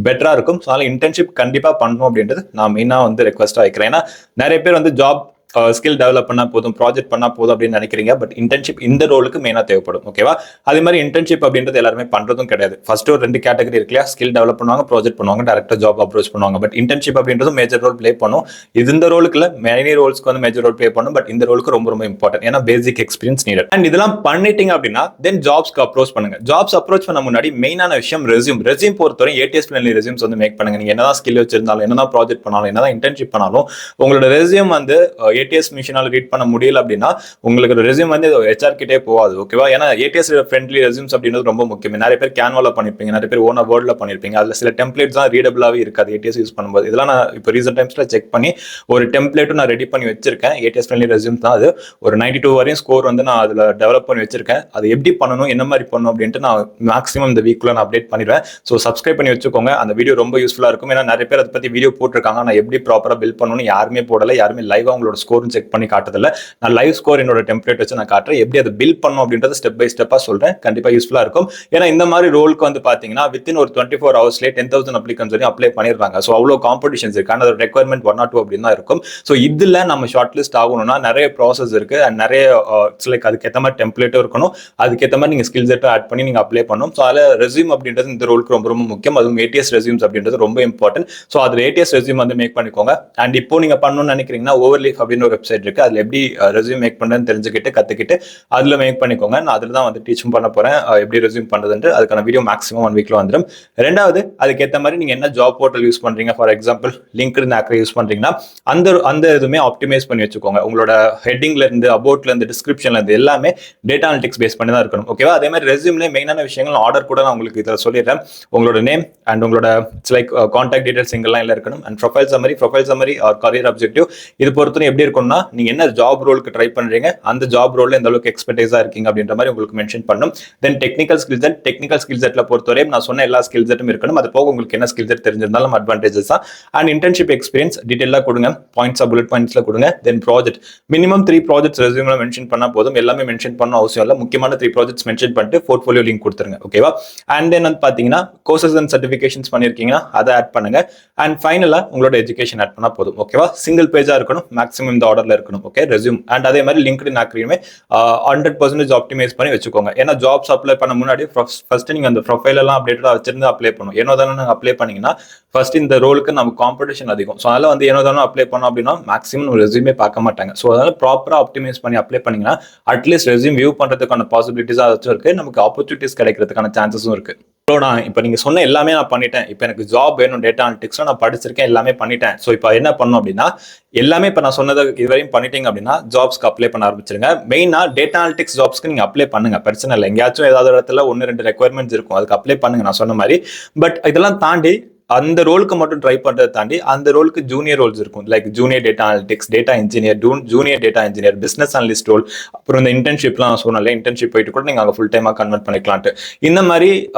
பெட்டரா இருக்கும். ஸோ அதனால இன்டர்ன்ஷிப் கண்டிப்பா பண்ணணும் அப்படின்றது நான் மெயினா வந்து ரெக்வஸ்டா வைக்கிறேன். ஏன்னா நிறைய பேர் வந்து ஜாப் ஸ்கில் டெவலப் பண்ணா போதும், ப்ராஜெக்ட் பண்ணா போதும் அப்படின்னு நினைக்கிறீங்க. பட் இன்டர்ன்ஷிப் இந்த ரோலுக்கு மெயினா தேவைப்படும். ஓகேவா? அதே மாதிரி இன்டர்ன்ஷிப் அப்படின்றது எல்லாருமே பண்றதும் கிடையாது. ஃபர்ஸ்ட் ஒரு 2 கேட்டகரி இருக்கு இல்லையா? ஸ்கில் டெவலப் பண்ணுவாங்க, ப்ராஜெக்ட் பண்ணுவாங்க, டேரக்டா ஜாப் அப்ரோச் பண்ணுவாங்க. பட் இன்டர்ன்ஷிப் அப்படின்றது மேஜர் ரோல் பிளே பண்ணும். இது இந்த ரோலுக்கு இல்ல, மெனி ரோல்ஸ்க்கு வந்து மேஜர் ரோல் பிளே பண்ணும். பட் இந்த ரோலுக்கு ரொம்ப ரொம்ப இம்பார்ட்டன்ட். ஏன்னா பேசிக் எக்ஸ்பீரியன்ஸ் நீடட். அண்ட் இதெல்லாம் பண்ணிட்டீங்க அப்படின்னா தென் ஜாப்ஸ்க்கு அப்ரோச் பண்ணுங்க. ஜாப்ஸ் அப்ரோச் பண்ண முன்னாடி மெயினான விஷயம் ரெஸ்யூம் பொறுத்தவரை ஏடிஎஸ் ஃப்ரெண்ட்லி ரெஸ்யூம்ஸ் வந்து மேக் பண்ணுங்க. நீங்க என்னதான் ஸ்கில் வச்சிருந்தாலும், என்னதான் ப்ராஜெக்ட் பண்ணாலும், என்னதான் இன்டர்ன்ஷிப் பண்ணாலும் உங்களோட ரெஸ்யூம் வந்து ஏடிஎஸ் மிஷினால ரீட் பண்ண முடியல அப்படின்னா உங்களுக்கு ரெஸ்யூம் வந்து ஹெச்ஆர் கிட்டே போகாது. ஓகேவா? ஏன்னா ஏடிஎஸ் ஃப்ரெண்ட்லி ரெஸ்யூம்ஸ் அப்படின்றது ரொம்ப முக்கியம். நிறைய பேர் கேன்வால பண்ணிருப்பீங்க, நிறைய பேர் ஓனா வேர்ட்ல பண்ணிருப்பீங்க. அதுல சில டெம்ப்ளேட்ஸ் தான் ரீடபிளாவே இருக்காது ஏடிஎஸ் யூஸ் பண்ணும்போது. இதெல்லாம் நான் இப்போ ரீசென்ட் டைம்ஸ்ல செக் பண்ணி ஒரு டெம்ப்ளேட்டும் நான் ரெடி பண்ணி வச்சிருக்கேன். ஏடிஎஸ் ஃப்ரெண்ட்லி ரெஸ்யூம் தான் அது. ஒரு 92 வரையும் ஸ்கோர் வந்து நான் அதுல டெவலப் பண்ணி வச்சிருக்கேன். அது எப்படி பண்ணணும், என்ன மாதிரி பண்ணணும் அப்படின்ட்டு நான் மேக்ஸிமம் இந்த வீக்ல நான் அப்டேட் பண்ணிடுவேன். ஸோ சப்ஸ்கிரைப் பண்ணி வச்சுக்கோங்க. அந்த வீடியோ ரொம்ப யூஸ்ஃபுல்லா இருக்கும். ஏன்னா நிறைய பேர் அதை பத்தி வீடியோ போட்டிருக்காங்க, நான் எப்படி ப்ராப்பரா பில்ட் பண்ணணும்னு யாருமே போடல, யாருமே லைவா உங்களோட ஸ்கோரும் செக் பண்ணி காட்டதில்ல. நான் லைவ் ஸ்கோர் என்னோட டெம்ப்ளேட் வச்சு நான் காட்டுறேன், எப்படி அதை பில்ட் பண்ணணும் அப்படின்றத ஸ்டெப் பை ஸ்டெப்பா சொல்றேன். கண்டிப்பா யூஸ்ஃபுல்லா இருக்கும். ஏன்னா இந்த மாதிரி ரோலுக்கு வந்து பாத்தீங்கன்னா வித்தின் ஒரு 24 ஹவர்ஸ்லேயே 10,000 அப்ளிகன்ஸ் வரையும் அப்ளை பண்ணிடுறாங்க. ஸோ அவ்வளோ காம்படிஷன்ஸ் இருக்கு. ஆனால் ரெக்வயர்மெண்ட் 1 or 2 அப்படின்னு தான் இருக்கும். ஸோ இதுல நம்ம ஷார்ட் லிஸ்ட் ஆகணும்னா நிறைய ப்ராசஸ் இருக்கு அண்ட் நிறைய லைக் அதுக்கேற்ற மாதிரி டெம்ப்ளேட்டும் இருக்கணும், அதுக்கேற்ற மாதிரி நீங்க ஸ்கில் செட்டும் ஆட் பண்ணி நீங்க அப்ளை பண்ணணும். ஸோ அதில் ரெஸ்யூம் அப்படின்றது இந்த ரோலுக்கு ரொம்ப ரொம்ப முக்கியம். அதுவும் ஏடிஎஸ் ரெஸ்யூம்ஸ் அப்படின்றது ரொம்ப இம்பார்ட்டன்ட். ஸோ அதில் ஏடிஎஸ் ரெஸ்யூம் வந்து மேக் பண்ணிக்கோங்க. அண்ட் இப்போ நீங்க பண்ணணும்னு நினைக்கிறீங்கன்னா ஓவர்லீஃப் அப்படின்னு ஒரு வெப்சைட் இருக்கு, அதுல எப்படி ரெஸ்யூம் மேக் பண்றேன்னு தெரிஞ்சுக்கிட்டு கத்துக்கிட்டு அதுல மேக் பண்ணிக்கோங்க. நான் அதுல தான் வந்து டீச்சும் பண்ண போறேன், எப்படி ரெஸ்யூம் பண்றதுன்னு. அதுக்கான வீடியோ மேக்ஸிமம் 1 வீக்ல வந்துடும். ரெண்டாவது, அதுக்கேற்ற மாதிரி நீங்க என்ன ஜாப் போர்ட்டல் யூஸ் பண்றீங்க, for example LinkedIn, angry use பண்றீங்கன்னா அந்த இதுவுமே ஆப்டிமைஸ் பண்ணி வச்சுக்கோங்க. உங்களோட ஹெட்டிங்ல இருந்து, அபவுட்ல இருந்து, டிஸ்கிரிப்ஷன்ல இருந்து எல்லாமே டேட்டா அனலிட்டிக்ஸ் பேஸ் பண்ணி தான் இருக்கணும். ஓகேவா? அதே மாதிரி ரெஸ்யூம்ல மெயினான விஷயங்கள் ஆர்டர் கூட நான் உங்களுக்கு இதில் சொல்லிடுறேன். உங்களோட நேம் அண்ட் உங்களோட லைக் கான்டாக்ட் டீடைல்ஸ் சிங்கிள் லைன்ல இருக்கணும். And profile summary or career objective இது பொறுத்தவரை எப்படி இருக்கும்னா, நீங்க என்ன ஜாப் ரோலுக்கு ட்ரை பண்றீங்க, அந்த ஜாப் ரோல்ல எந்த அளவுக்கு எக்ஸ்பர்டைஸா இருக்கீங்க அப்படின்ற மாதிரி உங்களுக்கு மென்ஷன் பண்ணும். தென் டெக்னிக்கல் ஸ்கில் செட்ல பொறுத்தவரை நான் சொன்ன எல்லா ஸ்கில் செட்டும் இருக்கணும். அது போக உங்களுக்கு என்ன ஸ்கில் செட் தெரிஞ்சிருந்தாலும் அட்வான்டேஜஸ் தான். அண்ட் இன்டர்ன்ஷிப் எக்ஸ்பீரியன்ஸ் டீடைலா கொடுங்க, பாயிண்ட்ஸா புல்லட் பாயிண்ட்ஸ்ல கொடுங்க. தென் ப்ராஜெக்ட் மினிமம் 3 ப்ராஜெக்ட்ஸ் ரெஸ்யூம்ல மென்ஷன் பண்ணா போதும். எல்லாமே மென்ஷன் பண்ண அவசியம் இல்லை, முக்கியமான 3 ப்ராஜெக்ட்ஸ் மென்ஷன் பண்ணிட்டு போர்ட்ஃபோலியோ லிங்க் கொடுத்துருங்க. ஓகேவா? அண்ட் தென் வந்து பாத்தீங்கன்னா கோர்சஸ் அண்ட் சர்டிஃபிகேஷன்ஸ் பண்ணிருக்கீங்கன்னா அதை ஆட் பண்ணுங்க. அண்ட் ஃபைனலா உங்களோட எஜுகேஷன் ஆட் பண்ணா போதும். ஓகேவா? சிங்கிள் பேஜா இருக்கணும், மேக்ஸிமம் இந்த ஆர்டர்ல இருக்கணும். ஓகே, ரெஸ்யூம் அண்ட் அதே மாதிரி லிங்க்டின் ஆக்ரியுமே 100% ஆப்டிமைஸ் பண்ணி வச்சுக்கோங்க. ஏன்னா ஜாப்ஸ் அப்ளை பண்ண முன்னாடி ஃபர்ஸ்ட் நீங்க அந்த ப்ரொஃபைல் எல்லாம் அப்டேட்டடா வச்சிருந்து அப்ளை பண்ணும். ஏனோ தானே அப்ளை பண்ணீங்கன்னா ஃபர்ஸ்ட் இந்த ரோலுக்கு நம்ம காம்படிஷன் அதிகம். ஸோ அதனால வந்து ஏனோ தானே அப்ளை பண்ணோம் அப்படின்னா மேக்ஸிமம் ரெஸ்யூமே பார்க்க மாட்டாங்க. ஸோ அதனால ப்ராப்பரா ஆப்டிமைஸ் பண்ணி அப்ளை பண்ணீங்கன்னா அட்லீஸ்ட் ரெஸ்யூம் வியூ பண்றதுக்கான பாசிபிலிட்டிஸ் இருக்கு, நமக்கு ஆப்பர்ச்சுனிட்டிஸ் கிடைக்கிறதுக்கான சான்சஸும் இருக்கு. ஸோ நான் இப்போ நீங்க சொன்ன எல்லாமே நான் பண்ணிட்டேன், இப்போ எனக்கு ஜாப் வேணும், டேட்டா அனலிட்டிக்ஸ்ல நான் படிச்சிருக்கேன், எல்லாமே பண்ணிட்டேன். ஸோ இப்போ என்ன பண்ணணும் அப்படின்னா, எல்லாமே இப்போ நான் சொன்னதை இதுவரையும் பண்ணிட்டீங்க அப்படின்னா ஜாப்ஸ்க்கு அப்ளை பண்ண ஆரம்பிச்சிருங்க. மெயினா டேட்டா அனலிட்டிக்ஸ் ஜாப்ஸ்க்கு நீங்க அப்ளை பண்ணுங்க, பிரச்சனை இல்லை. எங்கேயாச்சும் ஏதாவது இடத்துல 1-2 ரெக்யர்மெண்ட்ஸ் இருக்கும், அதுக்கு அப்ளை பண்ணுங்க நான் சொன்ன மாதிரி. பட் இதெல்லாம் தாண்டி அந்த ரோலுக்கு மட்டும் ட்ரை பண்றதை தாண்டி அந்த ரோலுக்கு ஜூனியர் ரோல்ஸ் இருக்கும். Like junior data analytics, data engineer, junior data engineer, business analyst role, அப்புறம் இந்த இன்டர்ன்ஷிப்லாம் சொன்னால இன்டர்ன்ஷிப் போயிட்டு கூட நீங்க அங்கே ஃபுல் டைமா கன்வெர்ட் பண்ணிக்கலான்ட்டு. இந்த மாதிரி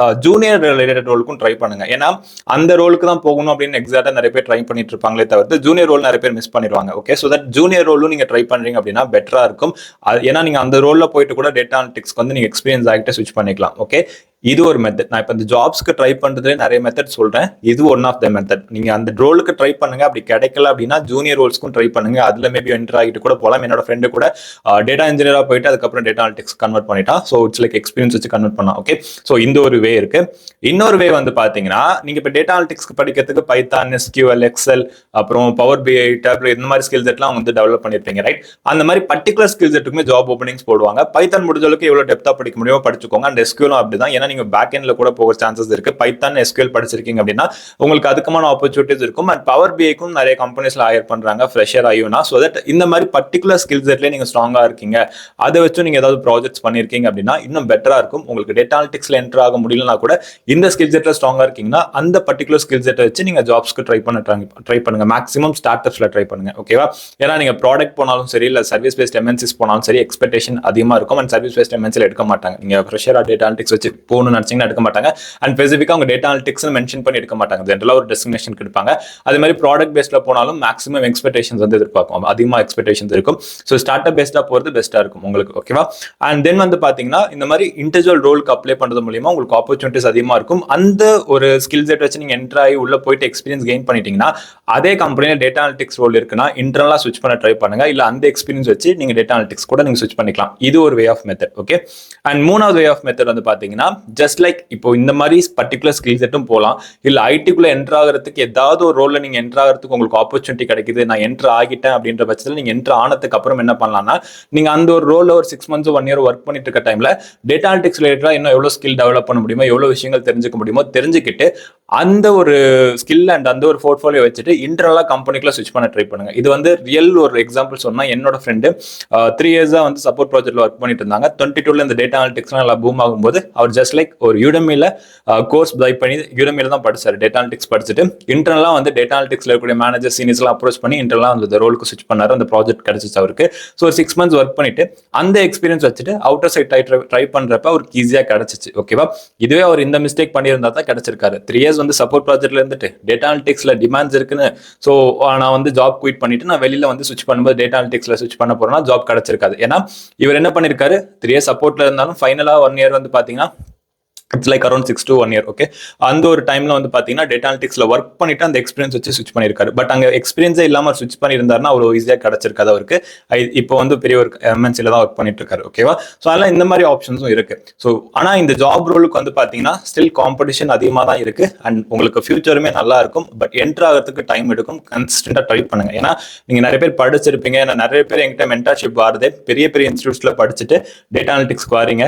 ஜூனியர் ரிலேட்டட் ரோலுக்கும் ட்ரை பண்ணுங்க. ஏன்னா அந்த ரோலுக்கு தான் போகணும் அப்படின்னு எக்ஸாக்டா நிறைய பேர் ட்ரை பண்ணிட்டு இருப்பாங்களே தவிர்த்து ஜூனியர் ரோல் நிறைய பேர் மிஸ் பண்ணிடுவாங்க. ஓகே, ஸோ தட் ஜூனியர் ரோலும் நீங்க ட்ரை பண்றீங்க அப்படின்னா பெட்டரா இருக்கும். ஏன்னா நீங்க அந்த ரோல்ல போயிட்டு கூட டேட்டா அனலிட்டிக்ஸ்க்கு வந்து நீங்க எக்ஸ்பீரியன்ஸ் ஆகிட்டு ஸ்விட்ச் பண்ணிக்கலாம். ஓகே, இது ஒரு மெத்தட். நான் இப்போ இந்த ஜாப்ஸ்க்கு ட்ரை பண்றதுல நிறைய மெத்தட் சொல்றேன், இது ஒன் ஆஃப் த மெத்தட். நீங்க அந்த ரோலுக்கு ட்ரை பண்ணுங்க, அப்படி கிடைக்கல அப்படின்னா ஜூனியர் ரோல்ஸ்க்கும் ட்ரை பண்ணுங்க. அதுல மேபி என்டர் ஆகிட்டு கூட போகலாம். என்னோட ஃப்ரெண்டு கூட டேட்டா இன்ஜினியரா போயிட்டு அதுக்கப்புறம் டேட்டா அனலிட்டிக்ஸ் கன்வெர்ட் பண்ணிட்டான். ஸோ இட்ஸ் லைக் எக்ஸ்பீரியன்ஸ் வச்சு கன்வெர்ட் பண்ணலாம். ஓகே, ஸோ இந்த ஒரு வே இருக்கு. இன்னொரு வே வந்து பாத்தீங்கன்னா நீங்க இப்போ டேட்டா அனலிட்டிக்ஸ்க்கு படிக்கிறதுக்கு பைத்தான், எஸ்கியூஎல், எக்ஸல், அப்புறம் பவர் பிஐ, டேப்லெட் இந்த மாதிரி ஸ்கில் செட்லாம் வந்து டெவலப் பண்ணிருப்பீங்க, ரைட்? அந்த மாதிரி பர்டிகுலர் ஸ்கில் செட்டுக்குமே ஜாப் ஓப்பனிங்ஸ் போடுவாங்க. பைத்தான் முடிஞ்ச அளவுக்கு எவ்வளவு டெப்தா படிக்க முடியுமோ படிச்சுக்கோங்க. அண்ட் எஸ்கியூலும் அப்படிதான். ஏன்னா நீங்க பேக் எண்ட்ல கூட போக சான்சஸ் இருக்கு. பைத்தான், எஸ்கியூஎல் படிச்சிருக்கீங்க அப்படின்னா உங்களுக்கு அதுக்குமான ஆப்பர்ச்சுனிட்டிஸ் இருக்கும். அண்ட் பவர் பிஐக்கும் நிறைய கம்பெனிஸ்ல ஹையர் பண்றாங்க ஃப்ரெஷர் ஆயுனா. சோ தட் இந்த மாதிரி பர்டிகுலர் ஸ்கில் செட்ல நீங்க ஸ்ட்ராங்கா இருக்கீங்க, அதை வச்சு நீங்க ஏதாவது ப்ராஜெக்ட்ஸ் பண்ணிருக்கீங்க அப்படின்னா இன்னும் பெட்டரா இருக்கும். உங்களுக்கு டேட்டா அனலிட்டிக்ஸ்ல என்டர் ஆக முடியலனா கூட இந்த ஸ்கில் செட்ல ஸ்ட்ராங்கா இருக்கீங்கன்னா அந்த பர்டிகுலர் ஸ்கில் செட்டை வச்சு நீங்க ஜாப்ஸ்க்கு ட்ரை பண்ணுங்க. மேக்ஸிமம் ஸ்டார்ட் அப்ஸ்ல ட்ரை பண்ணுங்க. ஓகேவா? ஏன்னா நீங்க ப்ராடக்ட் போனாலும் சரி, இல்ல சர்வீஸ் பேஸ்ட் எம்என்சிஸ் போனாலும் சரி, எக்ஸ்பெக்டேஷன் அதிகமா இருக்கும். அண்ட் சர்வீஸ் பேஸ்ட் எம்என்சில எடுக்க மாட்டாங்க. நீங்க ஃப்ரெஷரா டேட்டா அனலிட்டிக்ஸ் வச்சு போகணும்னு நினைச்சீங்கன்னா எடுக்க மாட்டாங்க. அண்ட் ஸ்பெசிஃபிக்கா அவங்க டேட்டா அனலிட்டிக்ஸ் மென்ஷன் பண்ணி எடுக்க மாட்டாங்க. ஜென்ரலா ஒரு டெஸ்டினேஷன் எடுப்பாங்க. அதே மாதிரி ப்ராடக்ட் பேஸ்ட்ல போனாலும் மேக்ஸிமம் எக்ஸ்பெக்டேஷன்ஸ் வந்து எதிர்பார்க்கும். அதிகமாக எக்ஸ்பெக்டேஷன்ஸ் இருக்கும். ஸோ ஸ்டார்ட் அப் பேஸ்டா போறது பெஸ்டா இருக்கும் உங்களுக்கு. ஓகேவா? அண்ட் தென் வந்து பாத்தீங்கன்னா இந்த மாதிரி இண்டிவிஜுவல் ரோலுக்கு அப்ளை பண்றது மூலியமா உங்களுக்கு ஆப்பர்ச்சுனிட்டிஸ் அதிகமா இருக்கும். அந்த ஒரு ஸ்கில் செட் வச்சு நீங்க என்டர் ஆகி உள்ள போயிட்டு எக்ஸ்பீரியன்ஸ் கெயின் பண்ணிட்டீங்கன்னா அதே கம்பெனியில டேட்டா அனலிட்டிக்ஸ் ரோல் இருக்குன்னா இன்டர்னலா ஸ்விட்ச் பண்ண ட்ரை பண்ணுங்க. இல்ல அந்த எக்ஸ்பீரியன்ஸ் வச்சு நீங்க டேட்டா அனலிட்டிக்ஸ் கூட நீங்க ஸ்விட்ச் பண்ணிக்கலாம். இது ஒரு way of method. Okay, and மூணாவது வே ஆஃப் மெத்தட் வந்து பாத்தீங்கன்னா ஜஸ்ட் லைக் இப்போ இந்த மாதிரி பர்டிகுலர் ஸ்கில் செட்டும் போகலாம். இல்ல ஐடிக்குள்ள என்டர் ஆகிறதுக்கு ஏதாவது ஒரு ரோல்ல நீங்க என்டர் ஆகிறதுக்கு உங்களுக்கு ஆப்பர்ச்சுனிட்டி கிடைக்குது, நான் என்டர் ஆகிட்டேன் அப்படின்ற பட்சத்தில் நீங்க என்டர் ஆனதுக்கு அப்புறம் என்ன பண்ணலாம்னா நீங்க அந்த ஒரு ரோல்ல ஒரு 6 months 1 year ஒர்க் பண்ணிட்டு இருக்க டைம்ல டேட்டா அனலிட்டிக்ஸ் ரிலேட்டடா இன்னும் எவ்வளவு ஸ்கில் டெவலப் பண்ண முடியுமோ, எவ்வளவு விஷயங்கள் தெரிஞ்சுக்க முடியுமோ தெரிஞ்சுக்கிட்டு அந்த ஒரு ஸ்கில் அண்ட் அந்த ஒரு போர்ட்ஃபோலியோ வச்சுட்டு இன்டர்னலா கம்பெனிக்குள்ள ஸ்விட்ச் பண்ண ட்ரை பண்ணுங்க. இது வந்து ரியல் ஒரு எக்ஸாம்பிள் சொன்னா என்னோட ஃப்ரெண்டு 3 years வந்து சப்போர்ட் ப்ராஜெக்ட்ல ஒர்க் பண்ணிட்டு இருந்தாங்க. 22ல இந்த டேட்டா அனலிட்டிக்ஸ்லாம் நல்லா பூம் ஆகும்போது அவர் ஜஸ்ட் லைக் ஒரு யூடமில கோர்ஸ் பை பண்ணி யூடமில தான் படிச்சாரு. டேட்டா அனலிட்டிக்ஸ் படிச்சுட்டு இன்டர்னலா வந்து டேட்டா அனலிட்டிக்ஸ்ல இருக்கக்கூடிய மேனேஜர் சீனியர்ஸ்லாம் அப்ரோச் பண்ணி இன்டர்னலா அந்த ரோலுக்கு ஸ்விட்ச் பண்ணாரு. அந்த ப்ராஜெக்ட் கிடைச்சிச்சு அவருக்கு. ஸோ 6 months ஒர்க் பண்ணிட்டு அந்த எக்ஸ்பீரியன்ஸ் வச்சுட்டு அவுட்டர் சைட் ட்ரை பண்றப்ப அவருக்கு ஈஸியா கிடைச்சிச்சு. ஓகேவா? இதுவே அவர் இந்த மிஸ்டேக் பண்ணியிருந்தா தான் கிடைச்சிருக்காரு. 3 years வந்து சப்போர்ட் ப்ராஜெக்ட்ல இருந்துட்டு டேட்டா அனலிட்டிக்ஸ்ல டிமாண்ட்ஸ் இருக்குன்னு ஸோ நான் வந்து ஜாப் குயிட் பண்ணிட்டு நான் வெளியில வந்து ஸ்விட்ச் பண்ணும்போது டேட்டா அனலிட்டிக்ஸ்ல ஸ்விட்ச் பண்ண போறேன்னா ஜாப் கிடைச்சிருக்காது. ஏன்னா இவர் என்ன பண்ணிருக்காரு, 3 years சப்போர்ட்ல இருந்தாலும் ஃபைனலா 1 year வந்து பாத்தீங்கன்னா it's like around 6 to 1 year. Okay, அந்த ஒரு டைம்ல வந்து பாத்தீங்கன்னா டேட்டா அனலிட்டிக்ஸ்ல ஒர்க் பண்ணிட்டு அந்த எக்ஸ்பீரியன்ஸ் வச்சு ஸ்விட்ச் பண்ணிருக்காரு. பட் அங்க எக்ஸ்பீரியன்ஸே இல்லாம ஸ்விட்ச் பண்ணியிருந்தாருன்னா அவ்வளவு ஈஸியா கிடைச்சிருக்காது அவருக்கு. இப்போ வந்து பெரிய ஒரு எம்என்சில தான் ஒர்க் பண்ணிட்டு இருக்காரு. ஓகேவா? ஸோ அதெல்லாம் இந்த மாதிரி ஆப்ஷன்ஸும் இருக்கு. ஸோ ஆனா இந்த ஜாப் ரோலுக்கு வந்து பாத்தீங்கன்னா ஸ்டில் காம்படிஷன் அதிகமா தான் இருக்கு. அண்ட் உங்களுக்கு ஃபியூச்சருமே நல்லா இருக்கும். பட் என்டர் ஆகிறதுக்கு டைம் எடுக்கும். கன்சிஸ்டன்டா ட்ரை பண்ணுங்க. ஏன்னா நீங்க நிறைய பேர் படிச்சிருப்பீங்க. நிறைய பேர் என்கிட்ட மென்டர்ஷிப் வாரதே பெரிய பெரிய இன்ஸ்டியூட்ஸ்ல படிச்சுட்டு டேட்டா அனலிட்டிக்ஸ்க்கு வாரீங்க.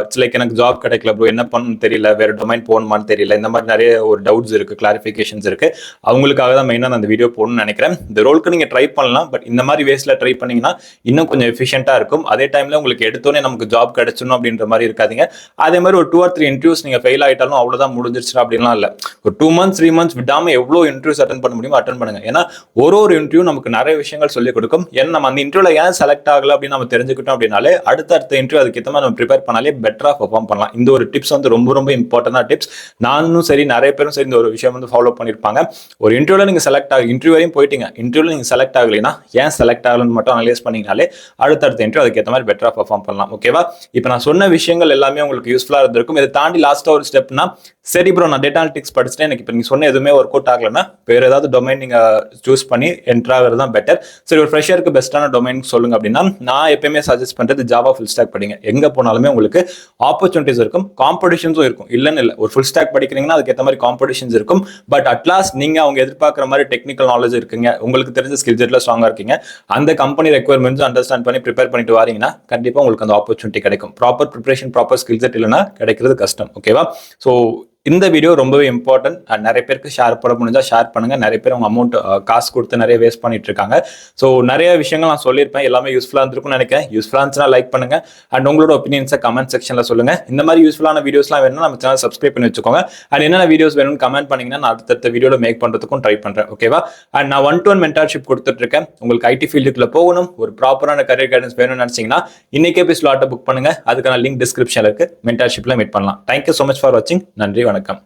இட்ஸ் லைக் எனக்கு ஜாப் கிடைக்கல ப்ரோ, என்ன தெரியல, வேற டொமைன் போகணுமான்னு தெரியல, இந்த மாதிரி நிறைய ஒரு டவுட்ஸ் இருக்கு, கிளாரிஃபிகேஷன்ஸ் இருக்கு. அவங்களுக்காக தான் மெயினா அந்த வீடியோ போடணும்னு நினைக்கிறேன். இந்த ரோலுக்கு நீங்க ட்ரை பண்ணலாம். பட் இந்த மாதிரி வேஸ்ல ட்ரை பண்ணீங்கன்னா இன்னும் கொஞ்சம் எஃபிஷியன்ட்டா இருக்கும். அதே டைம்ல உங்களுக்கு எடுத்தோன்னே நமக்கு ஜாப் கிடைச்சணும் அப்படின்ற மாதிரி இருக்காதீங்க. அதே மாதிரி ஒரு 2 or 3 இன்டர்வியூஸ் நீங்க ஃபெயில் ஆயிட்டாலும் அவ்வளவுதான் முடிஞ்சிருச்சு அப்படின்லாம் இல்ல. ஒரு 2 months 3 months விடாம எவ்வளவு இன்டர்வியூஸ் அட்டன் பண்ண முடியுமோ அட்டன் பண்ணுங்க. ஏன்னா ஒரு இன்டர்வியூ நமக்கு நிறைய விஷயங்கள் சொல்லிக் கொடுக்கும். ஏன்னா நம்ம அந்த இன்டர்வியூல ஏன் செலக்ட் ஆகல அப்படின்னு நம்ம தெரிஞ்சுக்கிட்டோம் அப்படின்னாலே அடுத்த இன்டர்வியூ அதுக்கு ஏற்ற மாதிரி நம்ம ப்ரிப்பேர் பண்ணாலே பெட்டரா பெர்ஃபார்ம் பண்ணலாம். இந்த ஒரு டிப்ஸ் வந்து ரொம்ப ரொம்ப இம்பார்ட்டன்ட் டிப்ஸ். நானும் சரி நிறைய பேரும் சரி இந்த ஒரு விஷயம் வந்து ஃபாலோ பண்ணிருப்பாங்க. ஒரு இன்டர்வியூல நீங்க செலக்ட் ஆகி இன்டர்வியூ வரையும் போயிட்டீங்க, இன்டர்வியூல நீங்க செலக்ட் ஆகலைன்னா ஏன் செலக்ட் ஆகலன்னு மட்டும் அனலைஸ் பண்ணீங்கனாலே அடுத்த இன்டர்வியூ அதுக்கு ஏற்ற மாதிரி பெட்டரா பெர்ஃபார்ம் பண்ணலாம். ஓகேவா? இப்போ நான் சொன்ன விஷயங்கள் எல்லாமே உங்களுக்கு யூஸ்ஃபுல்லா இருந்திருக்கும். இதை தாண்டி லாஸ்டா ஒரு ஸ்டெப்னா சரி ப்ரோ நான் டேட்டா அனலிட்டிக்ஸ் படிச்சுட்டேன், எனக்கு இப்போ நீங்க சொன்ன எதுவுமே ஒர்க் அவுட் ஆகலைன்னா வேற ஏதாவது டொமைன் நீங்க சூஸ் பண்ணி என்டர் ஆகிறது தான் பெட்டர். சரி, ஒரு ஃப்ரெஷருக்கு பெஸ்ட்டான டொமைன் சொல்லுங்க அப்படின்னா நான் எப்பயுமே சஜஸ்ட் பண்றது ஜாவா ஃபுல் ஸ்டாக் படிங்க. எங்க போனாலுமே உங்களுக்கு ஆப்பர்ச்சுனிட்டிஸ் இருக்கும், காம்படிஷன்ஸும் இருக்கும். இல்லைன்னு இல்லை, ஒரு ஃபுல் ஸ்டாக் படிக்கிறீங்கன்னா அதுக்கு ஏற்ற மாதிரி காம்படிஷன்ஸ் இருக்கும். பட் அட்லாஸ்ட் நீங்க அவங்க எதிர்பார்க்குற மாதிரி டெக்னிக்கல் நாலேஜ் இருக்குங்க, உங்களுக்கு தெரிஞ்ச ஸ்கில் செட்ல ஸ்ட்ராங்கா இருக்கீங்க, அந்த கம்பெனி ரெக்யர்மெண்ட்ஸ் அண்டர்ஸ்டாண்ட் பண்ணி ப்ரிப்பேர் பண்ணிட்டு வரீங்கன்னா கண்டிப்பா உங்களுக்கு அந்த ஆப்பர்ச்சுனிட்டி கிடைக்கும். Proper preparation, proper skill set இல்லைன்னா கிடைக்கிறது கஷ்டம். ஓகேவா? ஸோ இந்த வீடியோ ரொம்பவே இம்பார்ட்டன்ட். நிறைய பேருக்கு ஷேர் பண்ண முடிஞ்சா ஷேர் பண்ணுங்க. நிறைய பேர் உங்க அமௌண்ட் காசு கொடுத்து நிறைய வேஸ்ட் பண்ணிட்டு இருக்காங்க. ஸோ நிறைய விஷயங்கள் நான் சொல்லியிருப்பேன். எல்லாமே யூஸ்ஃபுல்லா இருந்திருக்கும்னு நினைக்கிறேன். யூஸ்ஃபுல்லா இருந்துச்சுன்னா லைக் பண்ணுங்க. அண்ட் உங்களோட ஒப்பீனியன்ஸை கமெண்ட் செக்ஷன்ல சொல்லுங்க. இந்த மாதிரி யூஸ்ஃபுல்லான வீடியோஸ்லாம் வேணும்னா நம்ம சேனல் சப்ஸ்கிரைப் பண்ணி வச்சுக்கோங்க. அண்ட் என்னென்ன வீடியோஸ் வேணும்னு கமெண்ட் பண்ணீங்கன்னா நான் அடுத்த வீடியோல மேக் பண்றதுக்கும் ட்ரை பண்றேன். ஓகேவா? அண்ட் நான் 1-to-1 மென்டார்ஷிப் கொடுத்துட்டு இருக்கேன். உங்களுக்கு ஐடி ஃபீல்டுக்குள்ள போகணும், ஒரு ப்ராப்பரான கரியர் கைடன்ஸ் வேணும்னு நினைச்சீங்கன்னா இன்னைக்கே போய் ஸ்லாட்டை புக் பண்ணுங்க. அதுக்கான லிங்க் டிஸ்கிரிப்ஷன்ல இருக்கு. மென்டார்ஷிப்ல மீட் பண்ணலாம். தேங்க்யூ so much ஃபார் வாட்சிங். நன்றி, வணக்கம்.